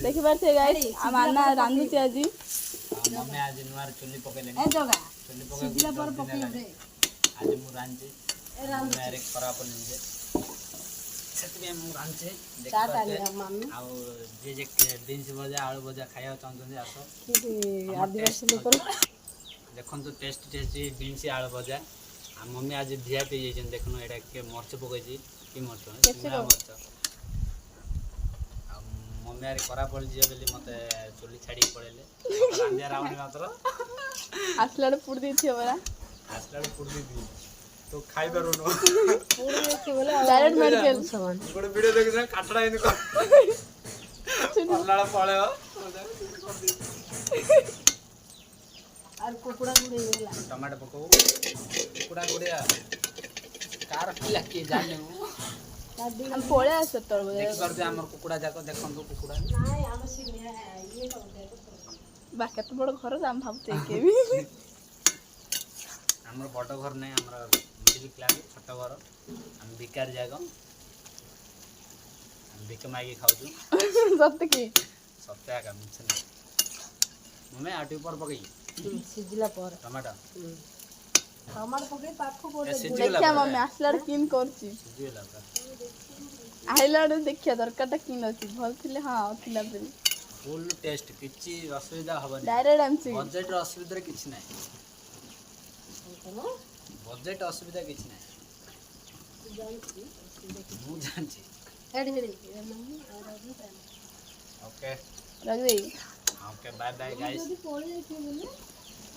देखि पारथे गाइस आ माना रांधुची आजी मम्मी आज नुआर चुल्ली पकेले ए जगा चुल्ली पके सिजिला पर पके दे आज मु रांचे मेरे खराब निजे सेतबे मु रांचे चाट आली मम्मी आ जे जे बीन्स भजा आलू भजा खाया चाहते आसो कि आदिवासी लोक देखन तो टेस्ट बीन्स आलू भजा आ मम्मी आज वीआईपी जेछन देखनो एटा के मरच पकैछि कि मरच शिमला मरच आ मम्मी आरे करा पड़ जे बेली मते चुली छाड़ी पड़ेले रांदिया रावणी मात्र आसलाड पुड दी थियो बरा आसलाड पुड दी तो खाई करू नो पूरी देखि बोले डायरेक्ट मेडिकल सामान गोटे वीडियो देखि काटड़ा इन कर पल्लाळ पळेओ और कुकुड़ा गुड़े होला टमाटो पकाऊ कुकुड़ा गुड़िया कार पिला के जाने हम पोळे असत तर देख करते हमर कुकुड़ा जाको देखन तो कुकुड़ा नाही आम सिने ये करते बाकी तो बड़ घर हम भाबते के भी हमर बड़ घर नहीं हमर मिडिल क्लास छोट घर हम बिकार जागो हम बिक मागी खाऊ सत्य की सत्या का मिछ नहीं मम्मी आटी ऊपर पकई सिजिला पर टमाटो टमाटर पके पाखो कोटे देखिया मम्मी आसलाड किन करची सिजिला आइलाड देखिया दरकारटा किन अछि भल थिले हां थिला बेली फुल टेस्ट किछि असुविधा हबनी डायरेक्ट एमसी बजेट असुविधा किछि नाही बजेट असुविधा किछि नाही मु जानछि हेड हेड मम्मी और ओके रख दे ओके बाय बाय गाइस যদি পড়ে যাই কি বলে